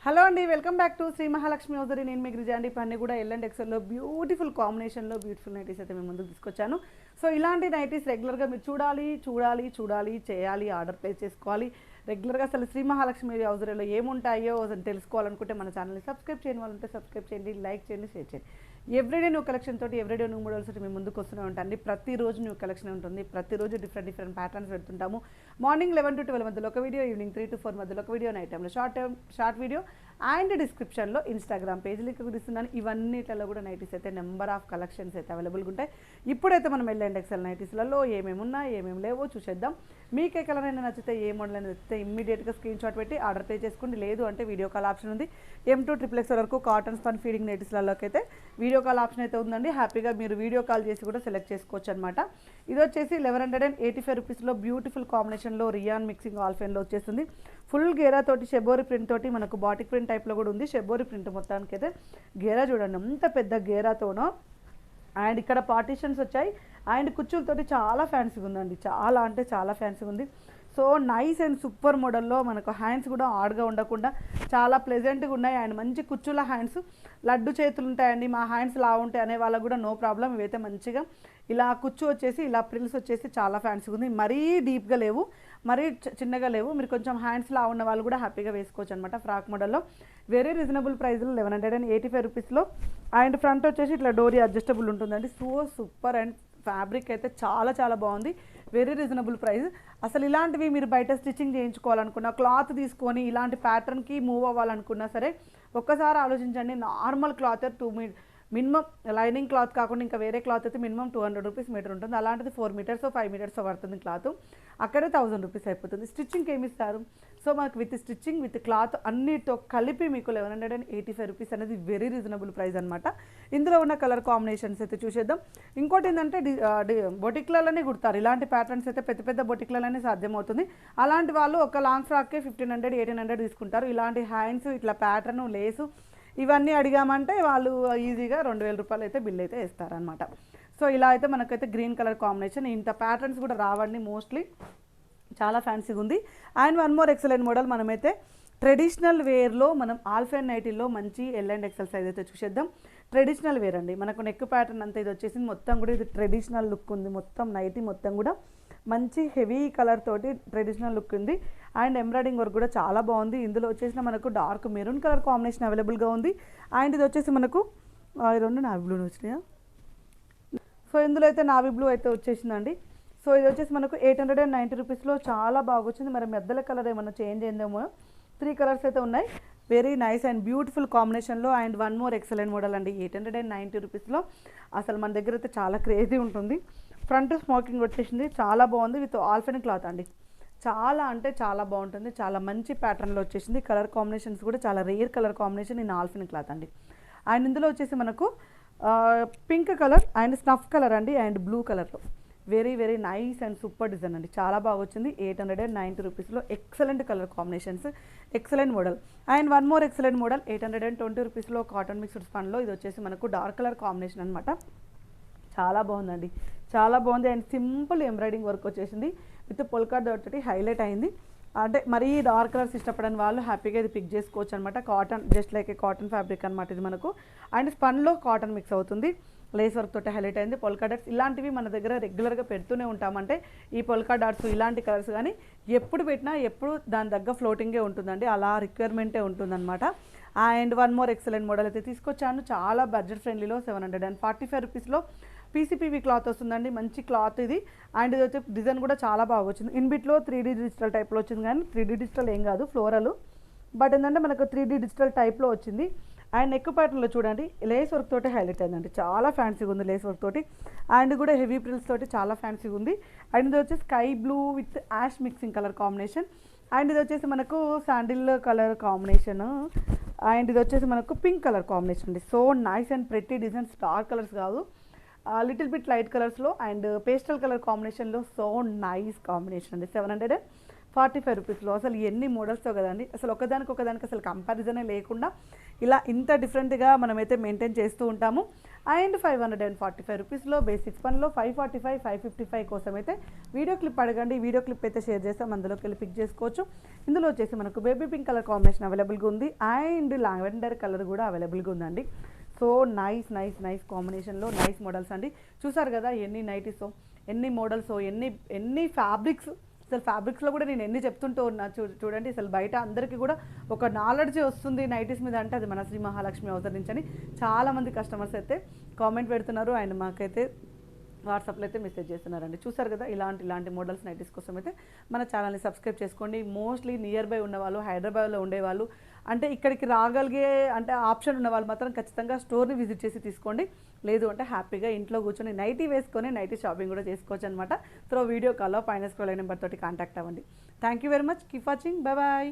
Hello అండి, welcome back to Shri Mahalakshmi hosiery. నేను మీ గిరిజా అండి. ఇప్పుడు అన్ని కూడా ఎల్ అండ్ ఎక్సెల్లో బ్యూటిఫుల్ కాంబినేషన్లో బ్యూటిఫుల్ నైటీస్ అయితే మేము ముందుకు తీసుకొచ్చాను. సో ఇలాంటి నైటీస్ రెగ్యులర్గా మీరు చూడాలి, చేయాలి, ఆర్డర్ ప్లేస్ చేసుకోవాలి. రెగ్యులర్గా అసలు శ్రీ మహాలక్ష్మి హౌజరీలో ఏముంటాయో అసలు తెలుసుకోవాలనుకుంటే మన ఛానల్ని సబ్స్క్రైబ్ చేయని వాళ్ళు ఉంటే సబ్స్క్రైబ్ చేయండి, లైక్ చేయండి, షేర్ చేయండి. ఎవ్రీడే న్యూ కలెక్షన్ తోటి ఎవ్రీడే న్యూ మోడల్స్ తోటి మేము ముందుకు వస్తూనే ఉంటాండి. ప్రతిరోజు న్యూ కలెక్షన్ ఉంటుంది, ప్రతిరోజు డిఫరెంట్ ప్యాటర్న్స్ పెడుతుంటాము. మార్నింగ్ 11 to 12 మధ్యలో ఒక వీడియో, ఈవినింగ్ 3 to 4 మధ్యలో ఒక వీడియో, నైట్ టైంలో షార్ట్ వీడియో అండ్ డిస్క్రిప్షన్లో ఇన్స్టాగ్రామ్ పేజ్ లింక్ ఇస్తున్నాను. ఇవన్నిట్లలో కూడా నైటీస్ అయితే నెంబర్ ఆఫ్ కలెక్షన్స్ అయితే అవైలబుల్గా ఉంటాయి. ఇప్పుడైతే మనం ఎల్ అండ్ ఎక్సెల్ నైటీస్లలో ఏమేమి ఉన్నాయి, ఏమేమి లేవో చూసేద్దాం. మీకు ఏ కలర్ అయినా నచ్చితే, ఏ మోడల్ అయినా నచ్చితే ఇమ్మీడియట్గా స్క్రీన్ షాట్ పెట్టి ఆర్డర్ పే చేసుకోండి. లేదు అంటే వీడియో కాల్ ఆప్షన్ ఉంది. M2 XXX వరకు కాటన్ స్పన్ ఫీడింగ్ నైటీస్లలోకి అయితే వీడియో కాల్ ఆప్షన్ అయితే ఉందండి. హ్యాపీగా మీరు వీడియో కాల్ చేసి కూడా సెలెక్ట్ చేసుకోవచ్చు అనమాట. ఇది వచ్చేసి 1185 రూపీస్లో బ్యూటిఫుల్ కాంబినేషన్లో రియాన్ మిక్సింగ్ ఆల్ఫెన్లో వచ్చేస్తుంది. ఫుల్ గేరా తోటి షెబోరి ప్రింట్ తోటి మనకు బాటిక్ ప్రింట్ టైప్లో కూడా ఉంది. షెబోరి ప్రింట్ మొత్తానికి అయితే గేరా చూడండి ఎంత పెద్ద గేరాతోనో, అండ్ ఇక్కడ పార్టీషన్స్ వచ్చాయి. అండ్ కుచ్చులతోటి చాలా ఫ్యాన్సీగా ఉందండి, చాలా అంటే చాలా ఫ్యాన్సీగా ఉంది. సో నైస్ అండ్ సూపర్ మోడల్లో మనకు హ్యాండ్స్ కూడా ఆడ్గా ఉండకుండా చాలా ప్లెజెంట్గా ఉన్నాయి. అండ్ మంచి కుచ్చుల హ్యాండ్స్, లడ్డు చేతులు ఉంటాయండి, మా హ్యాండ్స్ లా ఉంటాయి అనే వాళ్ళకు కూడా నో ప్రాబ్లం. ఇవైతే మంచిగా ఇలా కుచ్చు వచ్చేసి ఇలా ప్రిల్స్ వచ్చేసి చాలా ఫ్యాన్సీగా ఉంది. మరీ డీప్గా లేవు, మరీ చిన్నగా లేవు. మీరు కొంచెం హ్యాండ్స్ లా ఉన్న వాళ్ళు కూడా హ్యాపీగా వేసుకోవచ్చు అనమాట. ఫ్రాక్ మోడల్లో వెరీ రీజనబుల్ ప్రైస్లో 1185 రూపీస్లో. అండ్ ఫ్రంట్ వచ్చేసి ఇట్లా డోరీ అడ్జస్టబుల్ ఉంటుందండి. So super. అండ్ ఫ్యాబ్రిక్ అయితే చాలా చాలా బాగుంది. Very reasonable price. అసలు ఇలాంటివి మీరు బయట స్టిచ్చింగ్ చేయించుకోవాలనుకున్నా, క్లాత్ తీసుకొని ఇలాంటి ప్యాటర్న్కి మూవ్ అవ్వాలనుకున్నా సరే ఒక్కసారి ఆలోచించండి. Normal cloth minimum lining cloth కాకుండా ఇంకా వేరే క్లాత్ అయితే మినిమం 200 రూపీస్ మీటర్ ఉంటుంది. అలాంటిది 4 మీటర్స్ 5 మీటర్స్ పడుతుంది క్లాత్, అక్కడే 1000 రూపీస్ అయిపోతుంది. స్టిచ్చింగ్కి ఏమి ఇస్తారు? సో మనకు విత్ స్టిచ్చింగ్ విత్ క్లాత్ అన్నిటితో కలిపి మీకు 1185 రూపీస్ అనేది వెరీ రీజనబుల్ ప్రైస్ అనమాట. ఇందులో ఉన్న కలర్ కాంబినేషన్స్ అయితే చూసేద్దాం. ఇంకోటి ఏంటంటే బొటిక్లలోనే కుడతారు ఇలాంటి ప్యాటర్న్స్ అయితే, పెద్ద పెద్ద బొటిక్లలోనే సాధ్యమవుతుంది. అలాంటి వాళ్ళు ఒక లాంగ్ ఫ్రాక్కే 1500 1800 తీసుకుంటారు. ఇలాంటి హ్యాండ్స్ ఇట్లా ప్యాటర్న్ లేసు ఇవన్నీ అడిగామంటే వాళ్ళు ఈజీగా 2000 రూపాయలు అయితే బిల్ అయితే వేస్తారనమాట. సో ఇలా అయితే మనకైతే గ్రీన్ కలర్ కాంబినేషన్, ఇంత ప్యాటర్న్స్ కూడా రావండి మోస్ట్లీ, చాలా ఫ్యాన్సీగా ఉంది. And one more excellent model మనమైతే ట్రెడిషనల్ వేర్లో మనం ఆల్ఫెన్ నైటీలో మంచి ఎల్ అండ్ ఎక్సెల్ సైజ్ అయితే చూసేద్దాం. ట్రెడిషనల్ వేర్ అండి, మనకు నెక్ ప్యాటర్న్ అంతా ఇది వచ్చేసింది. మొత్తం కూడా ఇది ట్రెడిషనల్ లుక్ ఉంది. మొత్తం నైటీ మొత్తం కూడా మంచి హెవీ కలర్ తోటి ట్రెడిషనల్ లుక్ ఉంది. అండ్ ఎంబ్రాయిడింగ్ వర్క్ కూడా చాలా బాగుంది. ఇందులో వచ్చేసిన మనకు డార్క్ మెరూన్ కలర్ కాంబినేషన్ అవైలబుల్గా ఉంది. అండ్ ఇది వచ్చేసి మనకు ఈ రెండు నావీ బ్లూ వచ్చినాయా. సో ఇందులో అయితే నావీ బ్లూ అయితే వచ్చేసిందండి. సో ఇది వచ్చేసి మనకు 890 రూపీస్లో చాలా బాగా వచ్చింది. మరి మెద్దల కలర్ ఏమన్నా చేంజ్ అయిందేమో. 3 కలర్స్ అయితే ఉన్నాయి. వెరీ నైస్ అండ్ బ్యూటిఫుల్ కాంబినేషన్లో. And one more excellent model అండి 890 రూపీస్లో. అసలు మన దగ్గర అయితే చాలా క్రేజీ ఉంటుంది. ఫ్రంట్ స్మోకింగ్ వచ్చేసింది, చాలా బాగుంది. విత్ ఆల్ఫెన్ క్లాత్ అండి, చాలా అంటే చాలా బాగుంటుంది. చాలా మంచి ప్యాటర్న్లో వచ్చేసింది. కలర్ కాంబినేషన్స్ కూడా చాలా రేర్ కలర్ కాంబినేషన్ ఇన్ ఆల్ఫెన్ క్లాత్ అండి. అండ్ ఇందులో వచ్చేసి మనకు pink colour and snuff colour అండి, అండ్ బ్లూ కలర్లో very very nice and super design అండి, చాలా బాగా వచ్చింది. 890 రూపీస్లో excellent colour combinations, excellent model. And one more excellent model 820 రూపీస్లో కాటన్ మిక్స్డ్ స్పన్లో. ఇది వచ్చేసి మనకు డార్క్ కలర్ కాంబినేషన్ అనమాట. చాలా బాగుందండి, చాలా బాగుంది. అండ్ సింపుల్ ఎంబ్రాయిడింగ్ వర్క్ వచ్చేసింది విత్ పొల్కా డాట్ తోటి హైలైట్ అయింది. అంటే మరీ డార్క్ కలర్స్ ఇష్టపడని వాళ్ళు హ్యాపీగా ఇది పిక్ చేసుకోవచ్చు అనమాట. కాటన్ జస్ట్ లైక్ ఏ కాటన్ ఫ్యాబ్రిక్ అనమాట ఇది మనకు. అండ్ స్పన్లో కాటన్ మిక్స్ అవుతుంది, లేస్ వర్క్ తోటి హైలైట్ అయింది. పొల్కా డాట్స్ ఇలాంటివి మన దగ్గర రెగ్యులర్గా పెడుతూనే ఉంటామంటే ఈ పొల్కా డాట్స్ ఇలాంటి కలర్స్ కానీ ఎప్పుడు పెట్టినా ఎప్పుడు దాని దగ్గర ఫ్లోటింగే ఉంటుందండి, అలా రిక్వైర్మెంటే ఉంటుందన్నమాట. And one more excellent model అయితే తీసుకొచ్చాను, చాలా బడ్జెట్ ఫ్రెండ్లీలో 745 రూపీస్లో పీసీపీవీ క్లాత్ వస్తుందండి. మంచి క్లాత్ ఇది. అండ్ ఇది వచ్చి డిజైన్ కూడా చాలా బాగా వచ్చింది. ఇన్బిట్లో 3D డిజిటల్ టైప్లో వచ్చింది, కానీ 3D డిజిటల్ ఏం కాదు, ఫ్లోరల్. బట్ ఏంటంటే మనకు 3D డిజిటల్ టైప్లో వచ్చింది. అండ్ నెక్ ప్యాటర్న్లో చూడండి లేస్ వర్క్ తోటి హైలైట్ అయిందండి, చాలా ఫ్యాన్సీగా ఉంది లేస్ వర్క్ తోటి. అండ్ కూడా హెవీ ప్రిల్స్ తోటి చాలా ఫ్యాన్సీగా ఉంది. అండ్ ఇది వచ్చి sky blue with ash mixing colour combination. And ఇది వచ్చేసి మనకు శాండిల్ కలర్ కాంబినేషన్. అండ్ ఇది వచ్చేసి మనకు పింక్ కలర్ కాంబినేషన్ అండి. So nice and pretty designs, dark colours కాదు, లిటిల్ బిట్ లైట్ కలర్స్లో అండ్ పేస్టల్ కలర్ కాంబినేషన్లో. సో నైస్ కాంబినేషన్ అండి. 45 రూపీస్లో. అసలు ఎన్ని మోడల్స్తో కదండి, అసలు ఒకదానికి అసలు కంపారిజనే లేకుండా ఇలా ఇంత డిఫరెంట్గా మనమైతే మెయింటైన్ చేస్తూ ఉంటాము. అండ్ 545 రూపీస్లో బేసిక్స్ పనిలో 545, 555 కోసం అయితే వీడియో క్లిప్ అడగండి, వీడియో క్లిప్ అయితే షేర్ చేస్తాం, అందులోకి వెళ్ళి పిక్ చేసుకోవచ్చు. ఇందులో వచ్చేసి మనకు బేబీ పింక్ కలర్ కాంబినేషన్ అవైలబుల్గా ఉంది అండ్ లావెండర్ కలర్ కూడా అవైలబుల్గా ఉందండి. సో నైస్ కాంబినేషన్లో నైస్ మోడల్స్ అండి. చూసారు కదా ఎన్ని నైటీస్, ఎన్ని మోడల్స్, ఎన్ని ఫ్యాబ్రిక్స్. అసలు ఫ్యాబ్రిక్స్లో కూడా నేను ఎన్ని చెప్తుంటూ ఉన్నా చూడండి. అసలు బయట అందరికీ కూడా ఒక నాలెడ్జ్ వస్తుంది నైటీస్ మీద అంటే అది మన శ్రీ మహాలక్ష్మి హౌజర్ నుంచి అని చాలామంది కస్టమర్స్ అయితే కామెంట్ పెడుతున్నారు అండ్ మాకైతే వాట్సాప్లో అయితే మెసేజ్ చేస్తున్నారండి. చూసారు కదా ఇలాంటి మోడల్స్ నైటీస్ కోసం అయితే మన ఛానల్ని సబ్స్క్రైబ్ చేసుకోండి. మోస్ట్లీ నియర్ బై ఉన్నవాళ్ళు, హైదరాబాద్లో ఉండేవాళ్ళు, అంటే ఇక్కడికి రాగలిగే అంటే ఆప్షన్ ఉన్న వాళ్ళు మాత్రం ఖచ్చితంగా స్టోర్ని విజిట్ చేసి తీసుకోండి. లేదు అంటే హ్యాపీగా ఇంట్లో కూర్చొని నైటీ వేసుకొని నైటీ షాపింగ్ కూడా చేసుకోవచ్చు అనమాట. సో వీడియో కాల్లో పైన స్క్రోల్ నెంబర్ తోటి కాంటాక్ట్ అవ్వండి. Thank you very much. Keep watching. Bye.